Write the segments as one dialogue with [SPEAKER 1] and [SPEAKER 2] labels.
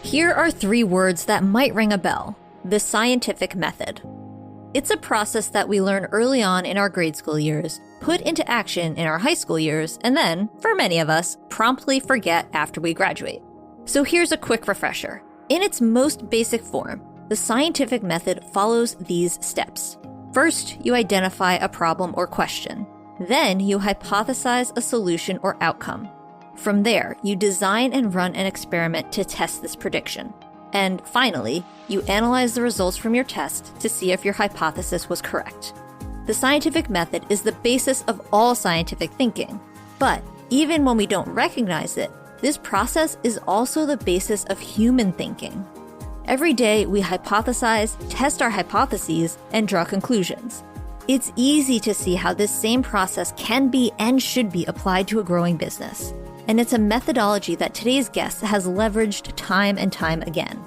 [SPEAKER 1] Here are 3 words that might ring a bell. The scientific method. It's a process that we learn early on in our grade school years, put into action in our high school years, and then, for many of us, promptly forget after we graduate. So here's a quick refresher. In its most basic form, the scientific method follows these steps. First, you identify a problem or question. Then you hypothesize a solution or outcome. From there, you design and run an experiment to test this prediction. And finally, you analyze the results from your test to see if your hypothesis was correct. The scientific method is the basis of all scientific thinking. But even when we don't recognize it, this process is also the basis of human thinking. Every day, we hypothesize, test our hypotheses, and draw conclusions. It's easy to see how this same process can be and should be applied to a growing business. And it's a methodology that today's guest has leveraged time and time again.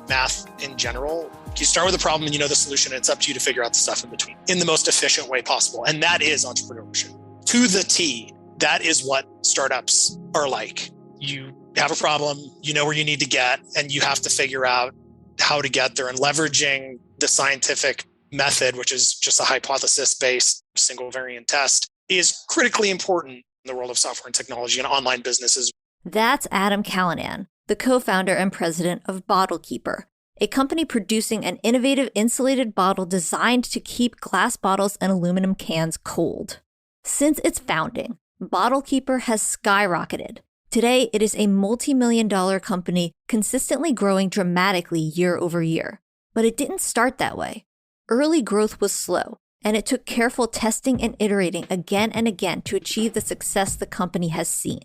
[SPEAKER 2] Math in general, you start with a problem and you know the solution, and it's up to you to figure out the stuff in between in the most efficient way possible. And that is entrepreneurship. To the T, that is what startups are like. You have a problem, you know where you need to get, and you have to figure out how to get there. And leveraging the scientific method, which is just a hypothesis-based single variant test, is critically important in the world of software and technology and online businesses.
[SPEAKER 1] That's Adam Callinan, the co-founder and president of Bottlekeeper, a company producing an innovative insulated bottle designed to keep glass bottles and aluminum cans cold. Since its founding, Bottlekeeper has skyrocketed. Today, it is a multi-million-dollar company consistently growing dramatically year over year. But it didn't start that way. Early growth was slow, and it took careful testing and iterating again and again to achieve the success the company has seen.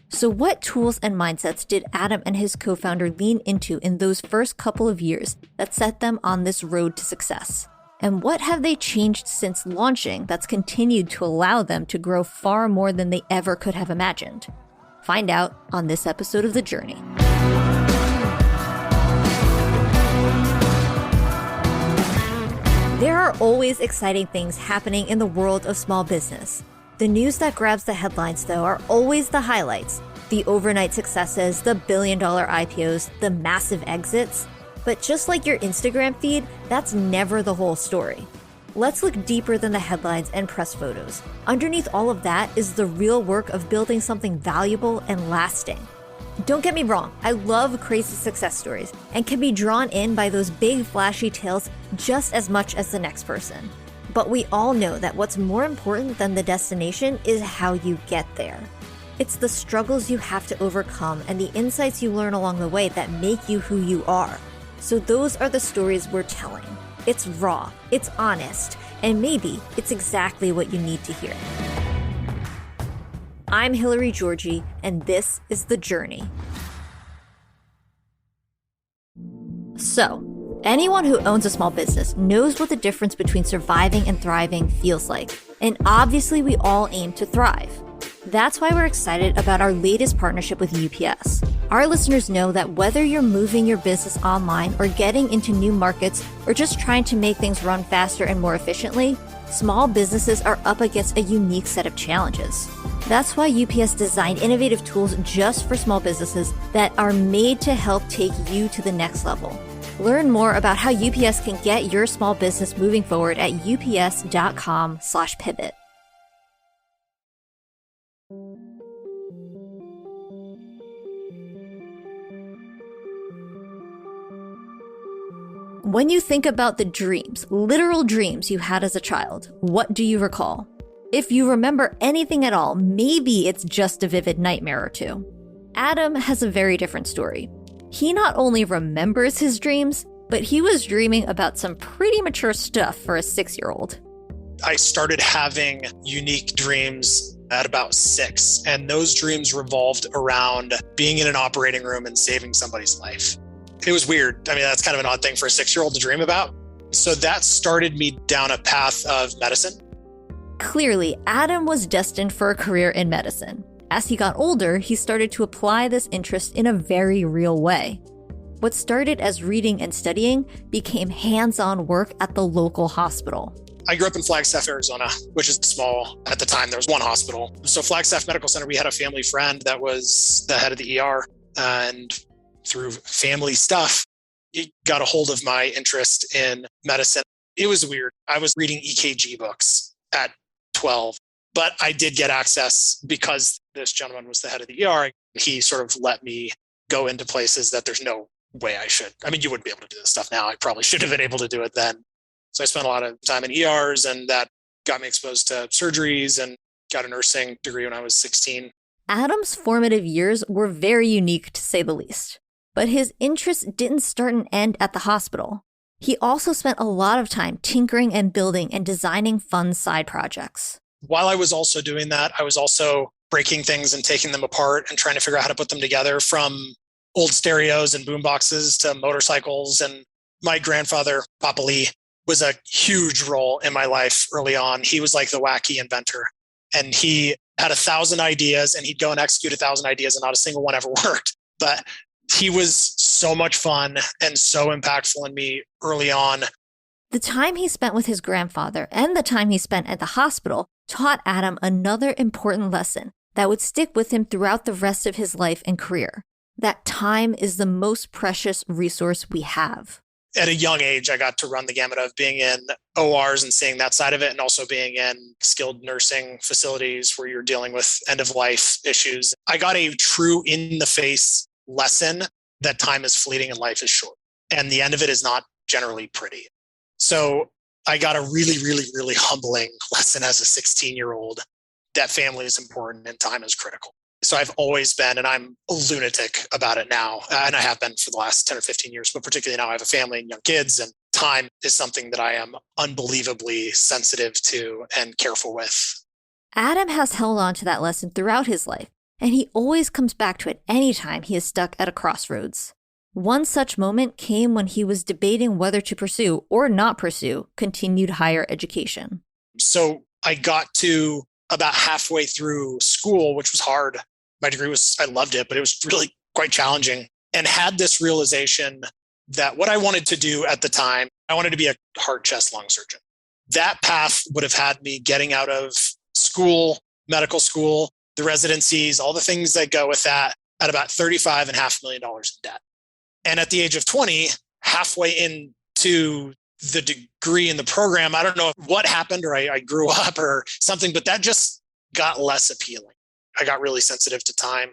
[SPEAKER 1] So what tools and mindsets did Adam and his co-founder lean into in those first couple of years that set them on this road to success? And what have they changed since launching that's continued to allow them to grow far more than they ever could have imagined? Find out on this episode of The Journey. There are always exciting things happening in the world of small business. The news that grabs the headlines, though, are always the highlights. The overnight successes, the billion-dollar IPOs, the massive exits. But just like your Instagram feed, that's never the whole story. Let's look deeper than the headlines and press photos. Underneath all of that is the real work of building something valuable and lasting. Don't get me wrong, I love crazy success stories and can be drawn in by those big flashy tales just as much as the next person. But we all know that what's more important than the destination is how you get there. It's the struggles you have to overcome and the insights you learn along the way that make you who you are. So those are the stories we're telling. It's raw, it's honest, and maybe it's exactly what you need to hear. I'm Hillary Georgie, and this is The Journey. So, anyone who owns a small business knows what the difference between surviving and thriving feels like. And obviously, we all aim to thrive. That's why we're excited about our latest partnership with UPS. Our listeners know that whether you're moving your business online or getting into new markets or just trying to make things run faster and more efficiently, small businesses are up against a unique set of challenges. That's why UPS designed innovative tools just for small businesses that are made to help take you to the next level. Learn more about how UPS can get your small business moving forward at ups.com/pivot. When you think about the dreams, literal dreams you had as a child, what do you recall? If you remember anything at all, maybe it's just a vivid nightmare or two. Adam has a very different story. He not only remembers his dreams, but he was dreaming about some pretty mature stuff for a 6-year-old.
[SPEAKER 2] I started having unique dreams at about 6, and those dreams revolved around being in an operating room and saving somebody's life. It was weird. I mean, that's kind of an odd thing for a 6-year-old to dream about. So that started me down a path of medicine.
[SPEAKER 1] Clearly, Adam was destined for a career in medicine. As he got older, he started to apply this interest in a very real way. What started as reading and studying became hands-on work at the local hospital.
[SPEAKER 2] I grew up in Flagstaff, Arizona, which is small. At the time, there was one hospital. So Flagstaff Medical Center, we had a family friend that was the head of the ER. And through family stuff, it got a hold of my interest in medicine. It was weird. I was reading EKG books at 12, but I did get access because this gentleman was the head of the ER. He sort of let me go into places that there's no way I should. I mean, you wouldn't be able to do this stuff now. I probably should have been able to do it then. So I spent a lot of time in ERs, and that got me exposed to surgeries, and got a nursing degree when I was 16.
[SPEAKER 1] Adam's formative years were very unique, to say the least. But his interests didn't start and end at the hospital. He also spent a lot of time tinkering and building and designing fun side projects.
[SPEAKER 2] While I was also doing that, I was also breaking things and taking them apart and trying to figure out how to put them together, from old stereos and boomboxes to motorcycles. And my grandfather, Papa Lee, was a huge role in my life early on. He was like the wacky inventor. And he had 1,000 ideas, and he'd go and execute 1,000 ideas, and not a single one ever worked. But he was so much fun and so impactful in me early on.
[SPEAKER 1] The time he spent with his grandfather and the time he spent at the hospital taught Adam another important lesson that would stick with him throughout the rest of his life and career. That time is the most precious resource we have.
[SPEAKER 2] At a young age, I got to run the gamut of being in ORs and seeing that side of it, and also being in skilled nursing facilities where you're dealing with end-of-life issues. I got a true in-the-face lesson that time is fleeting and life is short. And the end of it is not generally pretty. So I got a really, really, really humbling lesson as a 16-year-old that family is important and time is critical. So I've always been, and I'm a lunatic about it now, and I have been for the last 10 or 15 years, but particularly now I have a family and young kids, and time is something that I am unbelievably sensitive to and careful with.
[SPEAKER 1] Adam has held on to that lesson throughout his life, and he always comes back to it anytime he is stuck at a crossroads. One such moment came when he was debating whether to pursue or not pursue continued higher education.
[SPEAKER 2] So I got to about halfway through school, which was hard. My degree was, I loved it, but it was really quite challenging, and had this realization that what I wanted to do at the time, I wanted to be a heart, chest, lung surgeon. That path would have had me getting out of school, medical school, the residencies, all the things that go with that, at about $35.5 million in debt. And at the age of 20, halfway into the degree in the program, I don't know what happened, or I grew up or something, but that just got less appealing. I got really sensitive to time,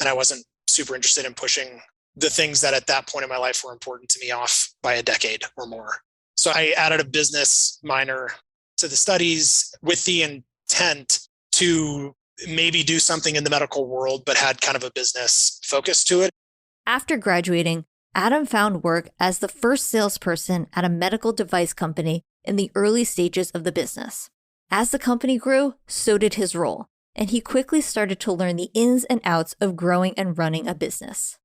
[SPEAKER 2] and I wasn't super interested in pushing the things that at that point in my life were important to me off by a decade or more. So I added a business minor to the studies with the intent to maybe do something in the medical world, but had kind of a business focus to it.
[SPEAKER 1] After graduating, Adam found work as the first salesperson at a medical device company in the early stages of the business. As the company grew, so did his role, and he quickly started to learn the ins and outs of growing and running a business.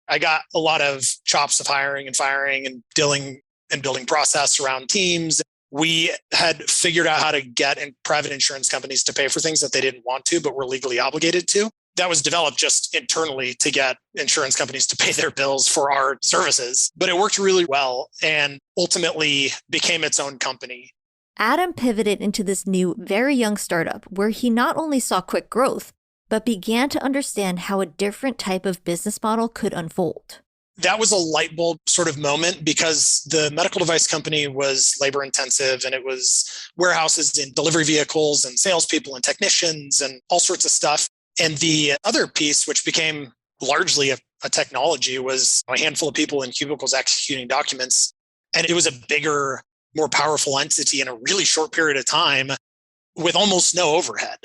[SPEAKER 2] I got a lot of chops of hiring and firing and building process around teams. We had figured out how to get private insurance companies to pay for things that they didn't want to, but were legally obligated to. That was developed just internally to get insurance companies to pay their bills for our services. But it worked really well and ultimately became its own company.
[SPEAKER 1] Adam pivoted into this new, very young startup where he not only saw quick growth, but began to understand how a different type of business model could unfold.
[SPEAKER 2] That was a light bulb sort of moment, because the medical device company was labor intensive, and it was warehouses and delivery vehicles and salespeople and technicians and all sorts of stuff. And the other piece, which became largely a technology, was a handful of people in cubicles executing documents. And it was a bigger, more powerful entity in a really short period of time with almost no overhead.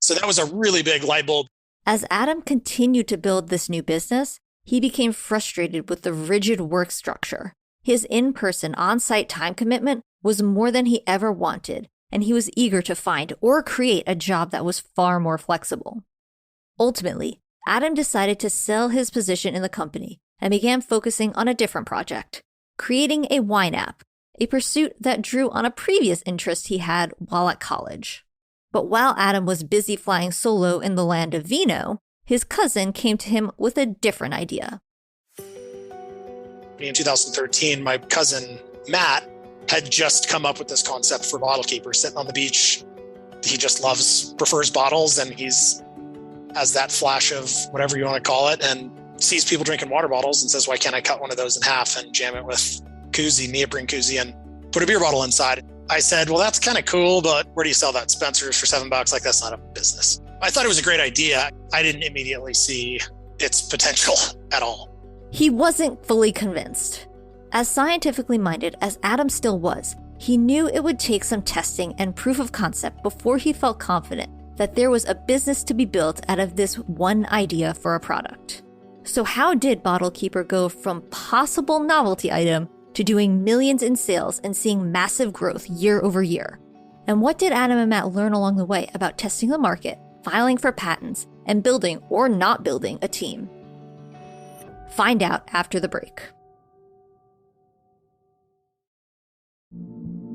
[SPEAKER 2] So that was a really big light bulb.
[SPEAKER 1] As Adam continued to build this new business, he became frustrated with the rigid work structure. His in-person, on-site time commitment was more than he ever wanted, and he was eager to find or create a job that was far more flexible. Ultimately, Adam decided to sell his position in the company and began focusing on a different project, creating a wine app, a pursuit that drew on a previous interest he had while at college. But while Adam was busy flying solo in the land of vino, his cousin came to him with a different idea.
[SPEAKER 2] In 2013, my cousin, Matt, had just come up with this concept for Bottlekeeper, sitting on the beach. He just prefers bottles, and he's has that flash of whatever you want to call it, and sees people drinking water bottles and says, why can't I cut one of those in half and jam it with neoprene koozie, and put a beer bottle inside? I said, well, that's kind of cool, but where do you sell that? Spencer's for $7? Like, that's not a business. I thought it was a great idea. I didn't immediately see its potential at all.
[SPEAKER 1] He wasn't fully convinced. As scientifically minded as Adam still was, he knew it would take some testing and proof of concept before he felt confident that there was a business to be built out of this one idea for a product. So how did Bottlekeeper go from possible novelty item to doing millions in sales and seeing massive growth year over year? And what did Adam and Matt learn along the way about testing the market, filing for patents, and building or not building a team? Find out after the break.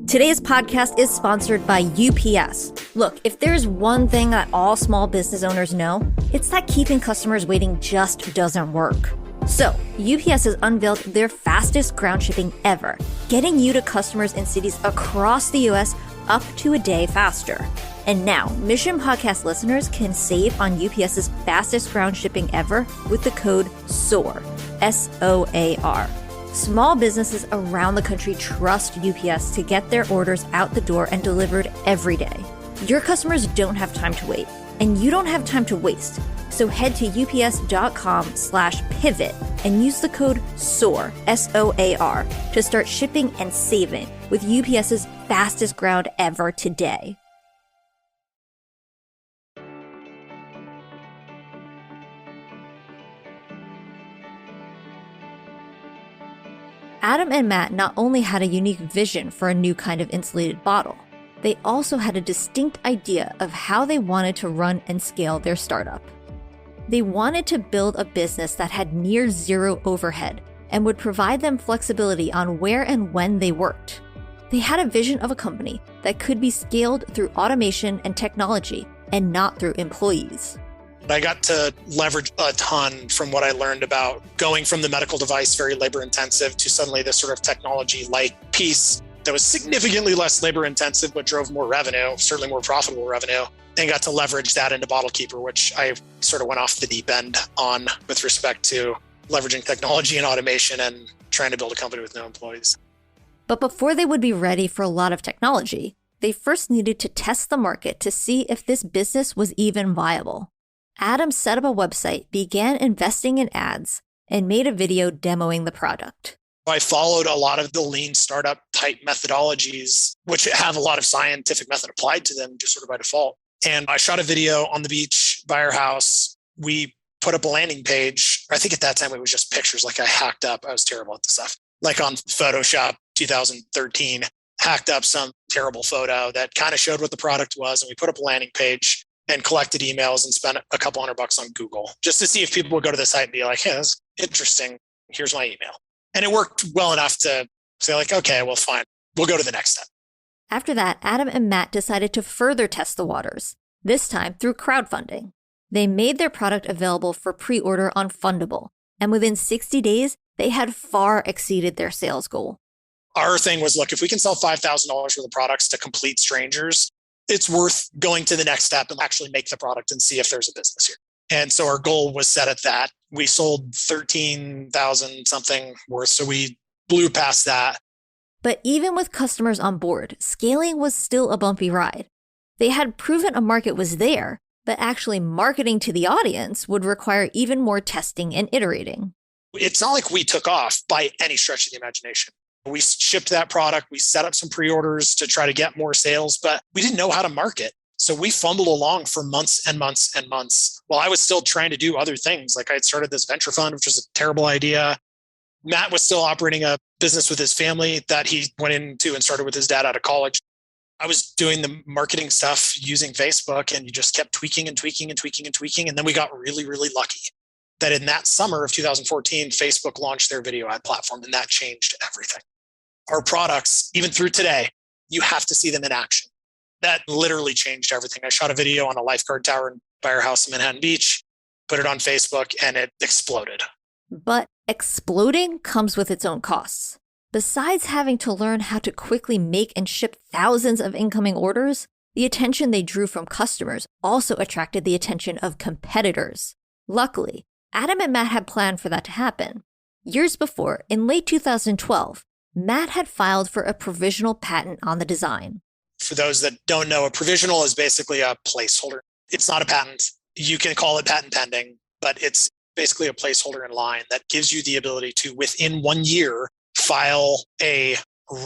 [SPEAKER 1] Today's podcast is sponsored by UPS. Look, if there's one thing that all small business owners know, it's that keeping customers waiting just doesn't work. So, UPS has unveiled their fastest ground shipping ever, getting you to customers in cities across the US up to a day faster. And now, Mission Podcast listeners can save on UPS's fastest ground shipping ever with the code SOAR, SOAR. Small businesses around the country trust UPS to get their orders out the door and delivered every day. Your customers don't have time to wait, and you don't have time to waste. So head to ups.com/pivot and use the code SOAR, SOAR, to start shipping and saving with UPS's fastest ground ever today. Adam and Matt not only had a unique vision for a new kind of insulated bottle, they also had a distinct idea of how they wanted to run and scale their startup. They wanted to build a business that had near zero overhead and would provide them flexibility on where and when they worked. They had a vision of a company that could be scaled through automation and technology and not through employees.
[SPEAKER 2] I got to leverage a ton from what I learned about going from the medical device, very labor intensive, to suddenly this sort of technology-like piece that was significantly less labor intensive, but drove more revenue, certainly more profitable revenue, and got to leverage that into Bottlekeeper, which I sort of went off the deep end on with respect to leveraging technology and automation and trying to build a company with no employees.
[SPEAKER 1] But before they would be ready for a lot of technology, they first needed to test the market to see if this business was even viable. Adam set up a website, began investing in ads, and made a video demoing the product.
[SPEAKER 2] I followed a lot of the lean startup type methodologies, which have a lot of scientific method applied to them just sort of by default. And I shot a video on the beach by our house. We put up a landing page. I think at that time it was just pictures, like I hacked up. I was terrible at the stuff. Like on Photoshop 2013, hacked up some terrible photo that kind of showed what the product was. And we put up a landing page and collected emails and spent a couple $100 on Google just to see if people would go to the site and be like, hey, that's interesting. Here's my email. And it worked well enough to say like, okay, well, fine. We'll go to the next step.
[SPEAKER 1] After that, Adam and Matt decided to further test the waters, this time through crowdfunding. They made their product available for pre-order on Fundable, and within 60 days, they had far exceeded their sales goal.
[SPEAKER 2] Our thing was, look, if we can sell $5,000 worth of products to complete strangers, it's worth going to the next step and actually make the product and see if there's a business here. And so our goal was set at that. We sold 13,000 something worth, so we blew past that.
[SPEAKER 1] But even with customers on board, scaling was still a bumpy ride. They had proven a market was there, but actually marketing to the audience would require even more testing and iterating.
[SPEAKER 2] It's not like we took off by any stretch of the imagination. We shipped that product. We set up some pre-orders to try to get more sales, but we didn't know how to market. So we fumbled along for months and months and months while I was still trying to do other things. Like I had started this venture fund, which was a terrible idea. Matt was still operating a business with his family that he went into and started with his dad out of college. I was doing the marketing stuff using Facebook, and you just kept tweaking and tweaking and tweaking and tweaking. And then we got really, really lucky that in that summer of 2014, Facebook launched their video ad platform, and that changed everything. Our products, even through today, you have to see them in action. That literally changed everything. I shot a video on a lifeguard tower by our house in Manhattan Beach, put it on Facebook, and it exploded.
[SPEAKER 1] But exploding comes with its own costs. Besides having to learn how to quickly make and ship thousands of incoming orders, the attention they drew from customers also attracted the attention of competitors. Luckily, Adam and Matt had planned for that to happen. Years before, in late 2012, Matt had filed for a provisional patent on the design.
[SPEAKER 2] For those that don't know, a provisional is basically a placeholder. It's not a patent. You can call it patent pending, but it's basically a placeholder in line that gives you the ability to, within 1 year, file a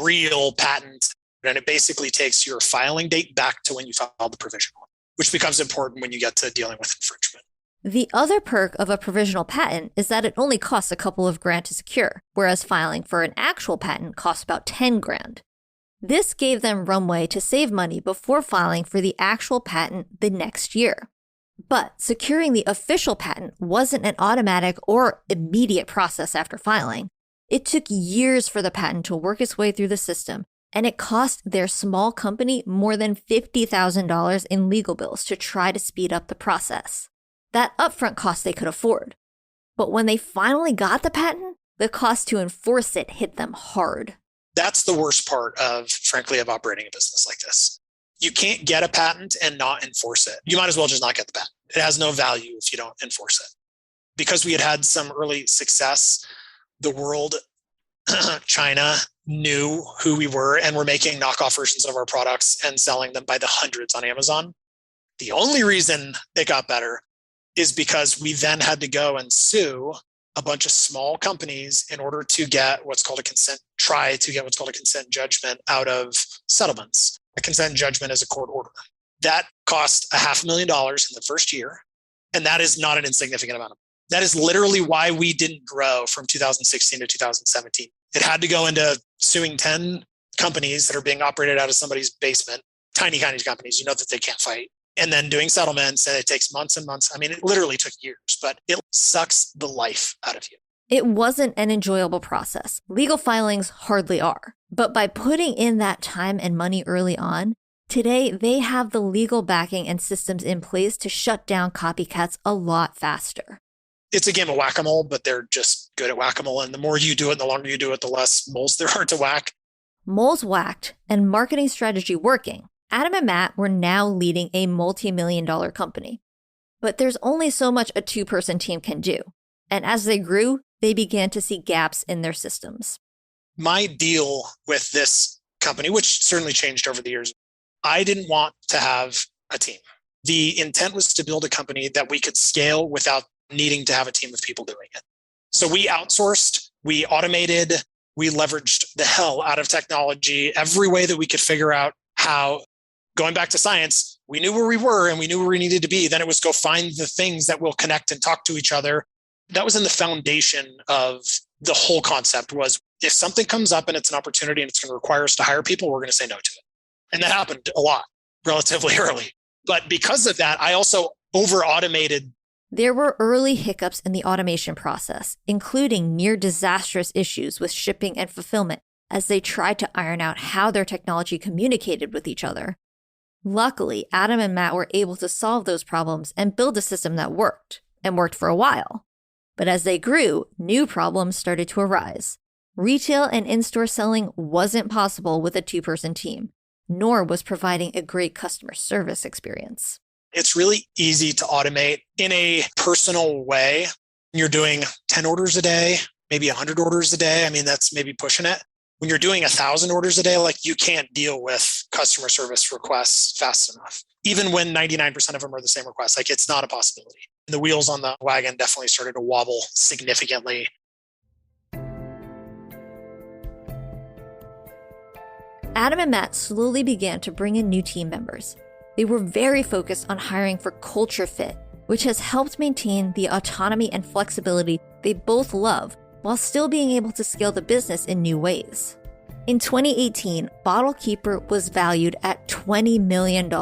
[SPEAKER 2] real patent. And it basically takes your filing date back to when you filed the provisional, which becomes important when you get to dealing with infringement.
[SPEAKER 1] The other perk of a provisional patent is that it only costs a couple of grand to secure, whereas filing for an actual patent costs about 10 grand. This gave them runway to save money before filing for the actual patent the next year. But securing the official patent wasn't an automatic or immediate process after filing. It took years for the patent to work its way through the system, and it cost their small company more than $50,000 in legal bills to try to speed up the process. That upfront cost they could afford. But when they finally got the patent, the cost to enforce it hit them hard.
[SPEAKER 2] That's the worst part of, frankly, of operating a business like this. You can't get a patent and not enforce it. You might as well just not get the patent. It has no value if you don't enforce it. Because we had some early success, the world, China, knew who we were and were making knockoff versions of our products and selling them by the hundreds on Amazon. The only reason it got better is because we then had to go and sue a bunch of small companies in order to get what's called a consent judgment out of settlements. A consent judgment is a court order. That cost $500,000 in the first year. And that is not an insignificant amount. That is literally why we didn't grow from 2016 to 2017. It had to go into suing 10 companies that are being operated out of somebody's basement, tiny companies, that they can't fight. And then doing settlements, and it takes months and months. I mean, it literally took years, but it sucks the life out of you.
[SPEAKER 1] It wasn't an enjoyable process. Legal filings hardly are. But by putting in that time and money early on, today they have the legal backing and systems in place to shut down copycats a lot faster.
[SPEAKER 2] It's a game of whack-a-mole, but they're just good at whack-a-mole. And the more you do it, the longer you do it, the less moles there are to whack.
[SPEAKER 1] Moles whacked and marketing strategy working, Adam and Matt were now leading a multi-million-dollar company. But there's only so much a two-person team can do. And as they grew, they began to see gaps in their systems.
[SPEAKER 2] My deal with this company, which certainly changed over the years, I didn't want to have a team. The intent was to build a company that we could scale without needing to have a team of people doing it. So we outsourced, we automated, we leveraged the hell out of technology, every way that we could figure out how. Going back to science, we knew where we were and we knew where we needed to be. Then it was go find the things that will connect and talk to each other. That was in the foundation of the whole concept was if something comes up and it's an opportunity and it's going to require us to hire people, we're going to say no to it. And that happened a lot relatively early. But because of that, I also over-automated.
[SPEAKER 1] There were early hiccups in the automation process, including near disastrous issues with shipping and fulfillment as they tried to iron out how their technology communicated with each other. Luckily, Adam and Matt were able to solve those problems and build a system that worked, and worked for a while. But as they grew, new problems started to arise. Retail and in-store selling wasn't possible with a two-person team, nor was providing a great customer service experience.
[SPEAKER 2] It's really easy to automate in a personal way. You're doing 10 orders a day, maybe 100 orders a day. I mean, that's maybe pushing it. When you're doing 1,000 orders a day, you can't deal with customer service requests fast enough. Even when 99% of them are the same requests, it's not a possibility. The wheels on the wagon definitely started to wobble significantly.
[SPEAKER 1] Adam and Matt slowly began to bring in new team members. They were very focused on hiring for culture fit, which has helped maintain the autonomy and flexibility they both love while still being able to scale the business in new ways. In 2018, Bottlekeeper was valued at $20 million.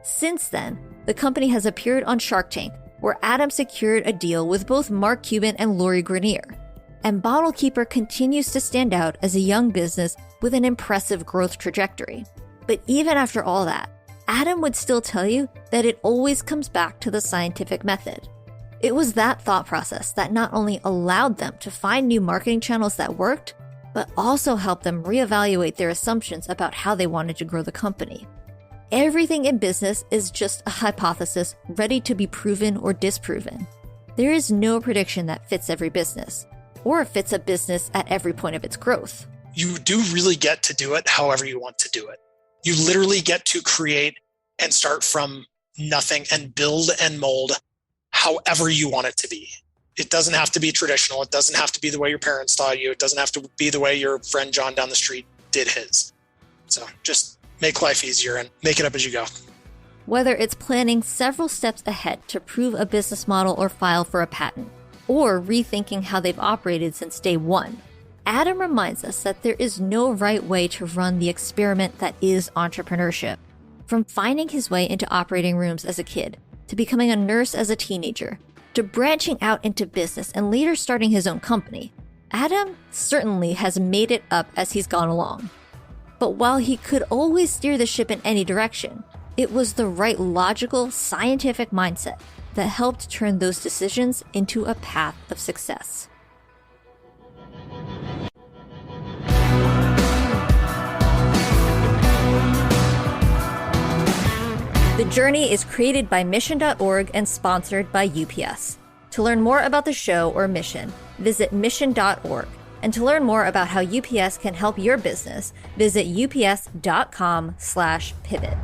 [SPEAKER 1] Since then, the company has appeared on Shark Tank, where Adam secured a deal with both Mark Cuban and Lori Greiner. And Bottlekeeper continues to stand out as a young business with an impressive growth trajectory. But even after all that, Adam would still tell you that it always comes back to the scientific method. It was that thought process that not only allowed them to find new marketing channels that worked, but also helped them reevaluate their assumptions about how they wanted to grow the company. Everything in business is just a hypothesis ready to be proven or disproven. There is no prediction that fits every business, or fits a business at every point of its growth.
[SPEAKER 2] You do really get to do it however you want to do it. You literally get to create and start from nothing and build and mold however you want it to be. It doesn't have to be traditional. It doesn't have to be the way your parents taught you. It doesn't have to be the way your friend John down the street did his. So just make life easier and make it up as you go.
[SPEAKER 1] Whether it's planning several steps ahead to prove a business model or file for a patent, or rethinking how they've operated since day one, Adam reminds us that there is no right way to run the experiment that is entrepreneurship. From finding his way into operating rooms as a kid, to becoming a nurse as a teenager, to branching out into business and later starting his own company, Adam certainly has made it up as he's gone along. But while he could always steer the ship in any direction, it was the right logical, scientific mindset that helped turn those decisions into a path of success. The Journey is created by Mission.org and sponsored by UPS. To learn more about the show or mission, visit Mission.org. And to learn more about how UPS can help your business, visit ups.com/pivot.